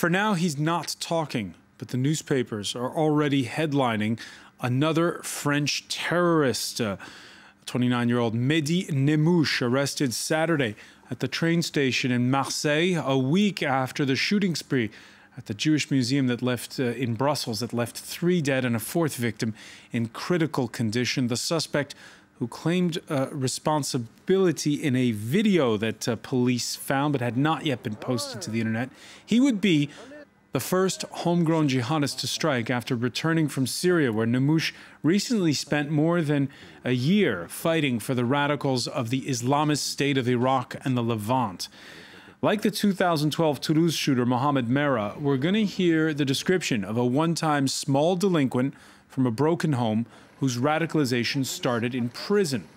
For now, he's not talking, but the newspapers are already headlining another French terrorist. 29-year-old Mehdi Nemmouche arrested Saturday at the train station in Marseille, a week after the shooting spree at the Jewish museum that left in Brussels that left 3 dead and a 4th victim in critical condition. The suspect, who claimed responsibility in a video that police found but had not yet been posted to the internet, he would be the first homegrown jihadist to strike after returning from Syria, where Nemmouche recently spent more than a year fighting for the radicals of the Islamist State of Iraq and the Levant. Like the 2012 Toulouse shooter Mohamed Merah, we're going to hear the description of a one-time small delinquent from a broken home whose radicalization started in prison.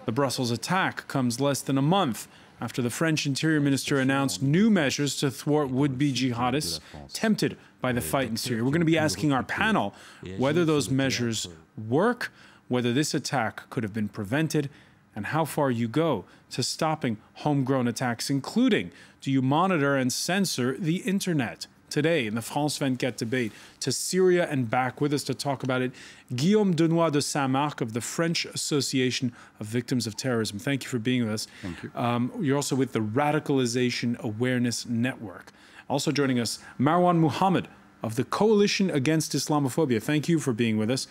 The Brussels attack comes less than a month after the French Interior Minister announced new measures to thwart would-be jihadists tempted by the fight in Syria. We're going to be asking our panel whether those measures work, whether this attack could have been prevented, and how far you go to stopping homegrown attacks, including do you monitor and censor the internet? Today in the France 24 debate, to Syria and back, with us to talk about it, Guillaume de Saint-Marc of the French Association of Victims of Terrorism. Thank you for being with us. Thank you. You're also with the Radicalization Awareness Network. Also joining us, Marwan Muhammad of the Coalition Against Islamophobia. Thank you for being with us.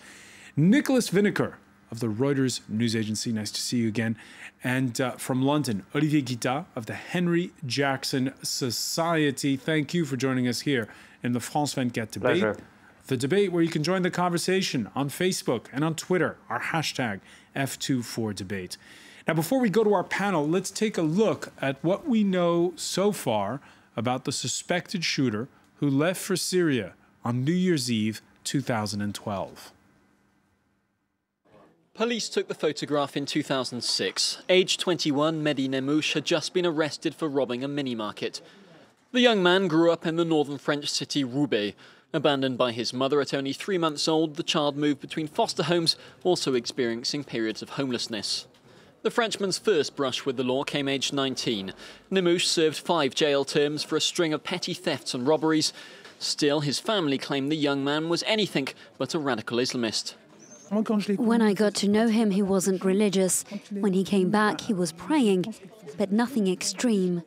Nicolas VINOCUR of the Reuters news agency. Nice to see you again. And from London, Olivier GUITTA of the Henry Jackson Society. Thank you for joining us here in the France 24 debate. Pleasure. The debate where you can join the conversation on Facebook and on Twitter, our hashtag F24debate. Now, before we go to our panel, let's take a look at what we know so far about the suspected shooter who left for Syria on New Year's Eve 2012. Police took the photograph in 2006. Aged 21, Mehdi Nemmouche had just been arrested for robbing a mini-market. The young man grew up in the northern French city Roubaix. Abandoned by his mother at only 3 months old, the child moved between foster homes, also experiencing periods of homelessness. The Frenchman's first brush with the law came aged 19. Nemmouche served 5 jail terms for a string of petty thefts and robberies. Still, his family claimed the young man was anything but a radical Islamist. When I got to know him, he wasn't religious. When he came back, he was praying, but nothing extreme.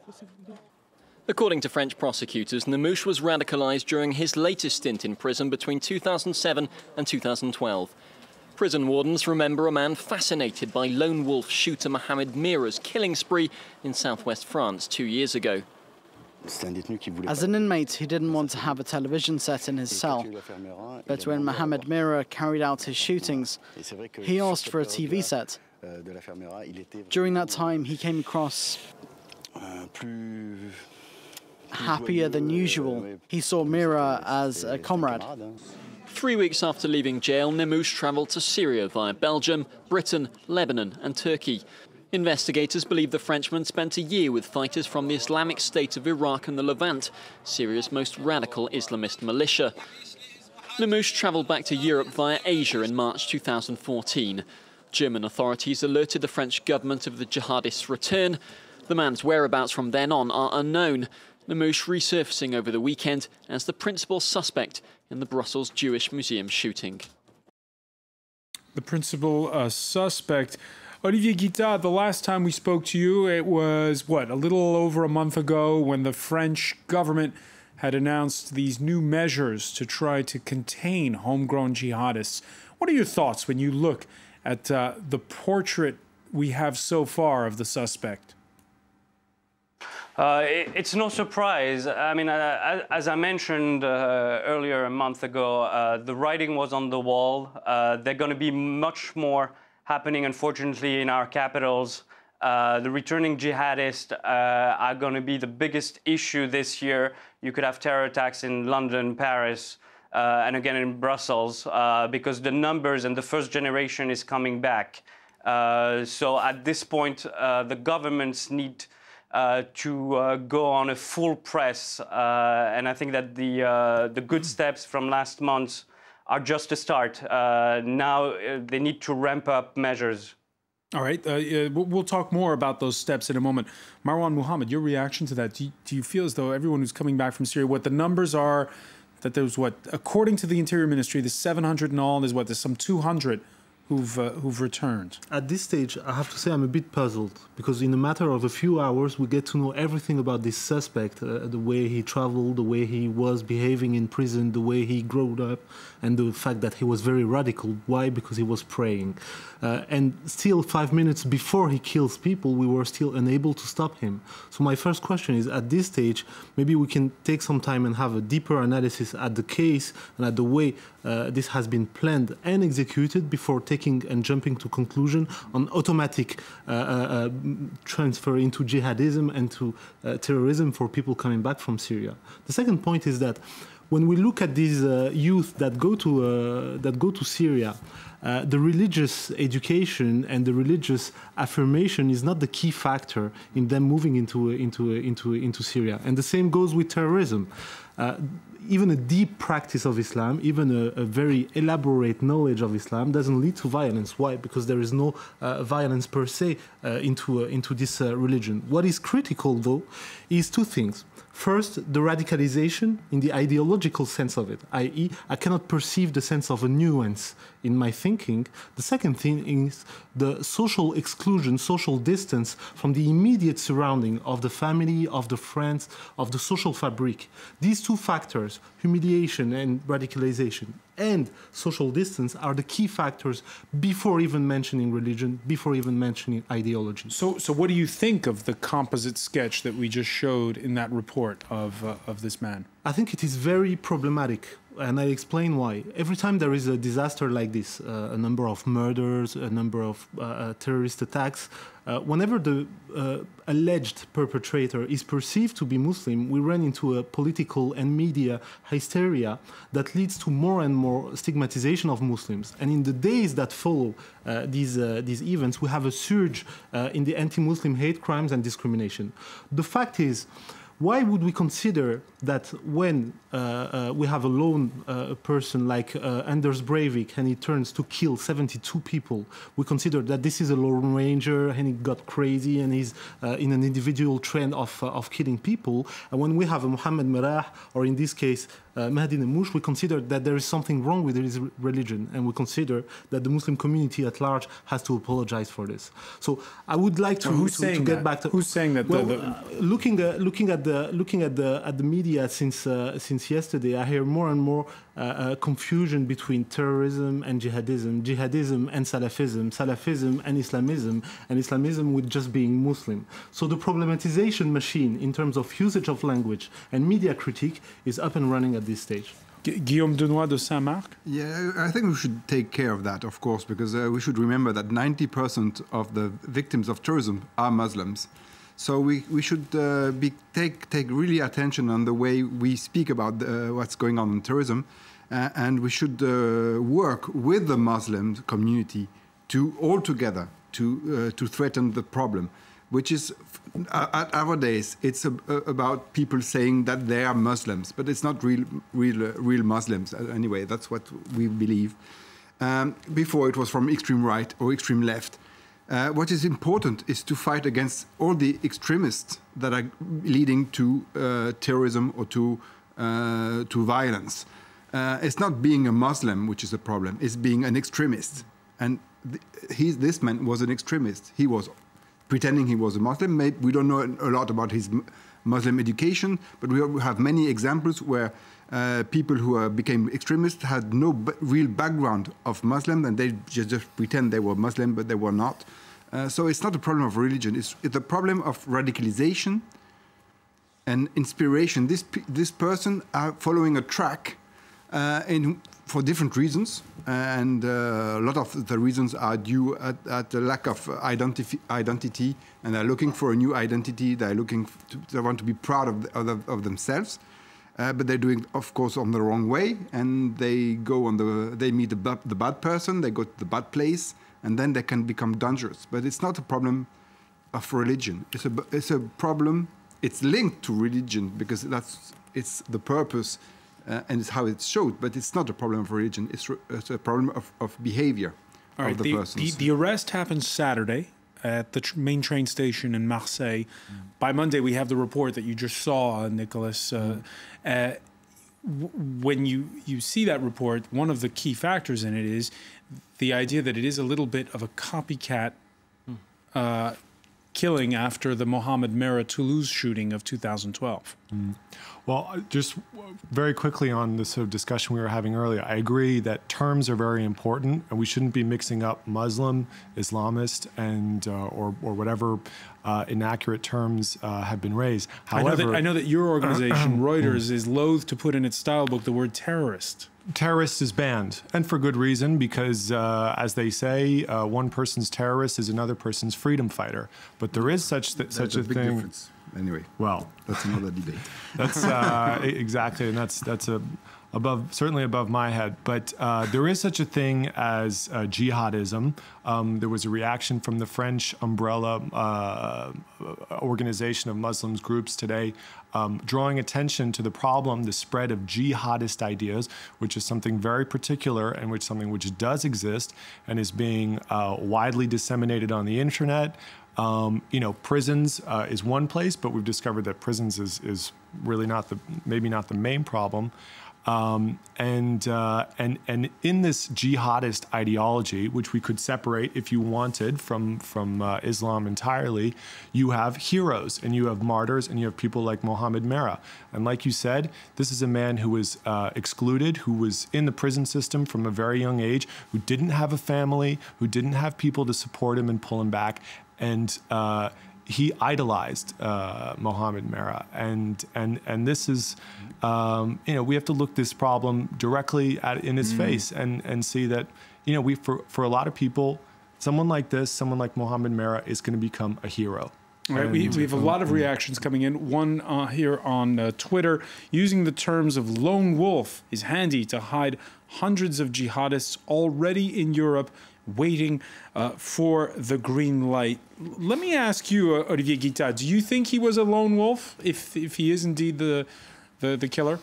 According to French prosecutors, Nemmouche was radicalized during his latest stint in prison between 2007 and 2012. Prison wardens remember a man fascinated by lone wolf shooter Mohamed Merah's killing spree in southwest France 2 years ago. As an inmate, he didn't want to have a television set in his cell. But when Mohamed Merah carried out his shootings, he asked for a TV set. During that time, he came across happier than usual. He saw Merah as a comrade. 3 weeks after leaving jail, Nemmouche travelled to Syria via Belgium, Britain, Lebanon and Turkey. Investigators believe the Frenchman spent a year with fighters from the Islamic State of Iraq and the Levant, Syria's most radical Islamist militia. Nemmouche travelled back to Europe via Asia in March 2014. German authorities alerted the French government of the jihadists' return. The man's whereabouts from then on are unknown. Nemmouche resurfacing over the weekend as the principal suspect in the Brussels Jewish Museum shooting. The principal suspect. Olivier GUITTA, the last time we spoke to you, it was, what, a little over a month ago when the French government had announced these new measures to try to contain homegrown jihadists. What are your thoughts when you look at the portrait we have so far of the suspect? It's no surprise. I mean, as I mentioned earlier a month ago, the writing was on the wall. There are going to be much more happening, unfortunately, in our capitals. The returning jihadists are going to be the biggest issue this year. You could have terror attacks in London, Paris, and again in Brussels, because the numbers and the first generation is coming back. So at this point, the governments need to go on a full press, and I think that the good steps from last month are just a start. Now they need to ramp up measures. All right. We'll talk more about those steps in a moment. Marwan Muhammad, your reaction to that? Do you feel as though everyone who's coming back from Syria, what the numbers are, that there's according to the Interior Ministry, there's 700 in all, and there's some 200 who've returned? At this stage, I have to say I'm a bit puzzled, because in a matter of a few hours, we get to know everything about this suspect, the way he traveled, the way he was behaving in prison, the way he grew up, and the fact that he was very radical. Why? Because he was praying. And still 5 minutes before he kills people, we were still unable to stop him. So my first question is, at this stage, maybe we can take some time and have a deeper analysis at the case and at the way this has been planned and executed before taking and jumping to conclusion on automatic transfer into jihadism and to terrorism for people coming back from Syria. The second point is that when we look at these youth that go to Syria, the religious education and the religious affirmation is not the key factor in them moving into Syria. And the same goes with terrorism. Even a deep practice of Islam, even a very elaborate knowledge of Islam doesn't lead to violence. Why? Because there is no violence per se into this religion. What is critical, though, is two things. First, the radicalization in the ideological sense of it, i.e., I cannot perceive the sense of a nuance in my thinking. The second thing is the social exclusion, social distance from the immediate surrounding of the family, of the friends, of the social fabric. These two factors, humiliation and radicalization, and social distance, are the key factors before even mentioning religion, before even mentioning ideology. So what do you think of the composite sketch that we just showed in that report of this man? I think it is very problematic, and I explain why. Every time there is a disaster like this, a number of murders, a number of terrorist attacks, whenever the alleged perpetrator is perceived to be Muslim, we run into a political and media hysteria that leads to more and more stigmatization of Muslims. And in the days that follow these events, we have a surge in the anti-Muslim hate crimes and discrimination. The fact is, why would we consider that when we have a lone person like Anders Breivik and he turns to kill 72 people, we consider that this is a lone ranger and he got crazy and he's in an individual trend of killing people? And when we have a Mohammed Merah, or in this case, Mehdi Nemmouche, we consider that there is something wrong with his religion, and we consider that the Muslim community at large has to apologize for this. So I would like to get back to... Who's saying that? Well, looking at the media since yesterday, I hear more and more confusion between terrorism and jihadism, jihadism and Salafism, Salafism and Islamism with just being Muslim. So the problematization machine in terms of usage of language and media critique is up and running at this stage. Guillaume de Saint-Marc? Yeah, I think we should take care of that, of course, because we should remember that 90% of the victims of terrorism are Muslims. So we should take really attention on the way we speak about what's going on in terrorism, and we should work with the Muslim community all together to threaten the problem, which is at our days it's about people saying that they are Muslims, but it's not real Muslims anyway. That's what we believe. Before it was from extreme right or extreme left. What is important is to fight against all the extremists that are leading to terrorism or to violence. It's not being a Muslim which is a problem, it's being an extremist. And this man was an extremist. He was pretending he was a Muslim. We don't know a lot about his Muslim education, but we have many examples where people who became extremists had no real background of Muslim, and they just pretend they were Muslim, but they were not. So it's not a problem of religion. It's a problem of radicalization and inspiration. This person are following a track for different reasons, and a lot of the reasons are due at the lack of identity, and they're looking for a new identity. They want to be proud of themselves. But they're doing, of course, on the wrong way, and they meet the bad person, they go to the bad place, and then they can become dangerous. But it's not a problem of religion. It's a problem. It's linked to religion because it's the purpose and it's how it's showed. But it's not a problem of religion. It's a problem of behavior, of the persons. The arrest happened Saturday at the main train station in Marseille. By Monday, we have the report that you just saw, Nicolas. When you see that report, one of the key factors in it is the idea that it is a little bit of a copycat killing after the Mohamed Merah Toulouse shooting of 2012. Well, just very quickly on the sort of discussion we were having earlier, I agree that terms are very important, and we shouldn't be mixing up Muslim, Islamist, and or whatever inaccurate terms have been raised. However, I know that your organization, Reuters, is loath to put in its style book the word terrorist. Terrorist is banned, and for good reason, because as they say, one person's terrorist is another person's freedom fighter. But there is such a big thing. Difference. Anyway, well, that's another debate. That's exactly, and that's certainly above my head. But there is such a thing as jihadism. There was a reaction from the French umbrella organization of Muslims groups today, drawing attention to the problem, the spread of jihadist ideas, which is something very particular and something which does exist and is being widely disseminated on the internet. Prisons is one place, but we've discovered that prisons is really maybe not the main problem. And in this jihadist ideology, which we could separate if you wanted from Islam entirely, you have heroes and you have martyrs and you have people like Mohamed Merah. And like you said, this is a man who was excluded, who was in the prison system from a very young age, who didn't have a family, who didn't have people to support him and pull him back. And he idolized Mohamed Merah, and this is, we have to look this problem directly in his face and see that, for a lot people, someone like Mohamed Merah is going to become a hero. All right, we have a lot of reactions coming in. One here on Twitter, using the terms of lone wolf is handy to hide hundreds of jihadists already in Europe waiting for the green light. Let me ask you, Olivier GUITTA, do you think he was a lone wolf, if he is indeed the killer?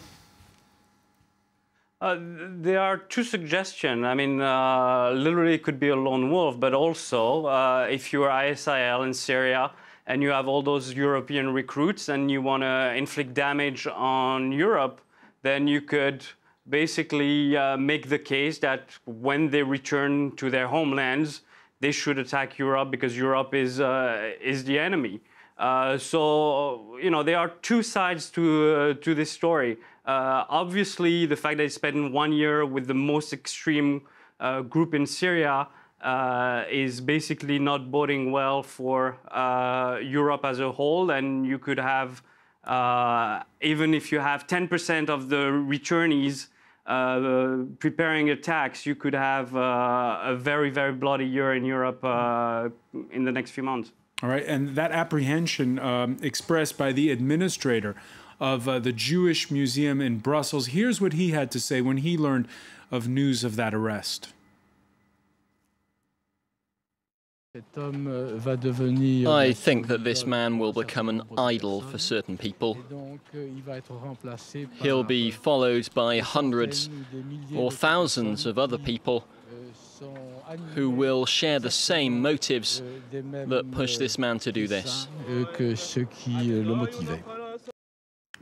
There are two suggestions. I mean, literally it could be a lone wolf, but also if you're ISIL in Syria and you have all those European recruits and you want to inflict damage on Europe, then you could basically make the case that when they return to their homelands, they should attack Europe because Europe is the enemy. So, there are two sides to this story. Obviously, the fact that he spent 1 year with the most extreme group in Syria is basically not boding well for Europe as a whole, and you could have, even if you have 10% of the returnees preparing attacks, you could have a very, very bloody year in Europe in the next few months. All right, and that apprehension expressed by the administrator of the Jewish Museum in Brussels, here's what he had to say when he learned of news of that arrest. I think that this man will become an idol for certain people. He'll be followed by hundreds or thousands of other people who will share the same motives that push this man to do this.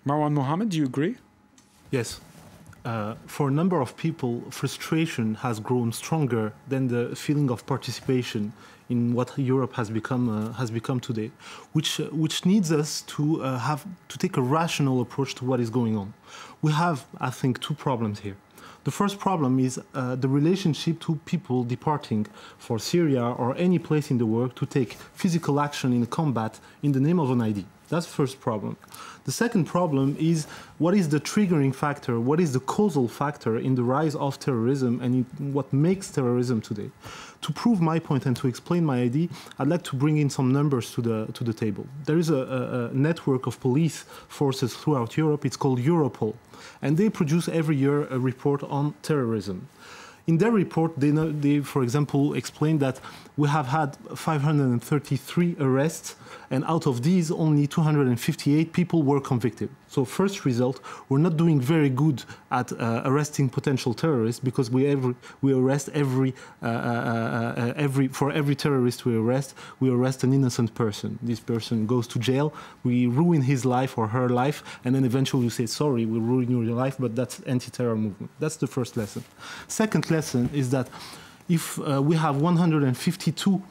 Marwan Mohammed, do you agree? Yes. For a number of people, frustration has grown stronger than the feeling of participation in what Europe has become today, which needs us to take a rational approach to what is going on. We have, I think, two problems here. The first problem is the relationship to people departing for Syria or any place in the world to take physical action in combat in the name of an ID. That's the first problem. The second problem is what is the triggering factor, what is the causal factor in the rise of terrorism and in what makes terrorism today. To prove my point and to explain my idea, I'd like to bring in some numbers to the table. There is a network of police forces throughout Europe. It's called Europol, and they produce every year a report on terrorism. In their report, they, for example, explain that we have had 533 arrests, and out of these, only 258 people were convicted. So first result, we're not doing very good at arresting potential terrorists because we arrest for every terrorist we arrest an innocent person. This person goes to jail, we ruin his life or her life, and then eventually we say, sorry, we ruined your life, but that's anti-terror movement. That's the first lesson. Second lesson is that if we have 152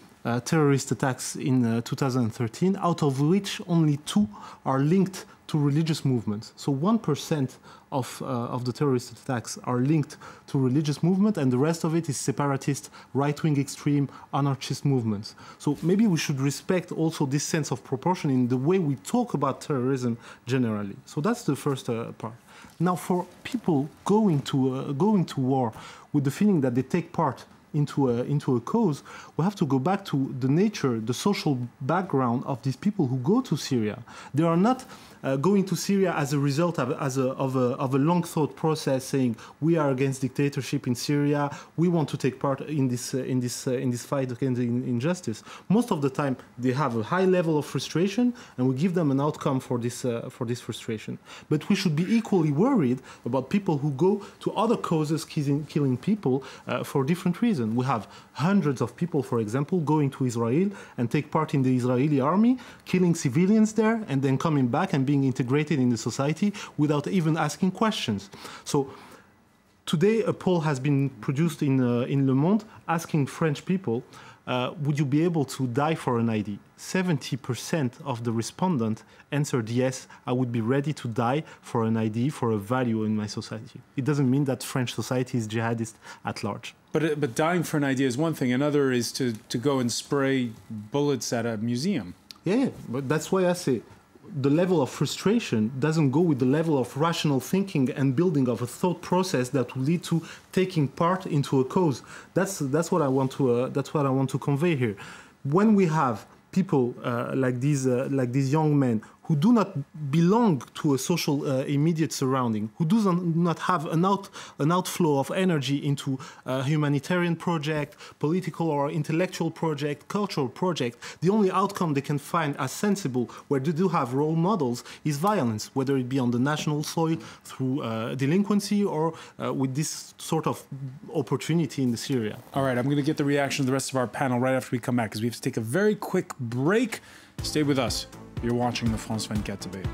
terrorist attacks in 2013, out of which only 2 are linked to religious movements. So 1% of the terrorist attacks are linked to religious movement, and the rest of it is separatist, right-wing extreme, anarchist movements. So maybe we should respect also this sense of proportion in the way we talk about terrorism generally. So that's the first part. Now, for people going to war with the feeling that they take part into a cause, we have to go back to the nature, the social background of these people who go to Syria. They are not going to Syria as a result of a long thought process saying we are against dictatorship in Syria, we want to take part in this fight against injustice. Most of the time they have a high level of frustration, and we give them an outcome for this frustration. But we should be equally worried about people who go to other causes killing people for different reasons. We have hundreds of people, for example, going to Israel and take part in the Israeli army, killing civilians there, and then coming back and being integrated in the society without even asking questions. So today a poll has been produced in Le Monde asking French people, would you be able to die for an ID? 70% of the respondents answered yes, I would be ready to die for an ID, for a value in my society. It doesn't mean that French society is jihadist at large. But dying for an idea is one thing. Another is to go and spray bullets at a museum. Yeah, but that's why I say the level of frustration doesn't go with the level of rational thinking and building of a thought process that will lead to taking part into a cause. That's what I want to convey here. When we have people like these young men who do not belong to a social immediate surrounding, who do not have an outflow of energy into a humanitarian project, political or intellectual project, cultural project, the only outcome they can find as sensible, where they do have role models, is violence, whether it be on the national soil through delinquency or with this sort of opportunity in Syria. All right, I'm going to get the reaction of the rest of our panel right after we come back, because we have to take a very quick break. Stay with us. You're watching the France 24 debate.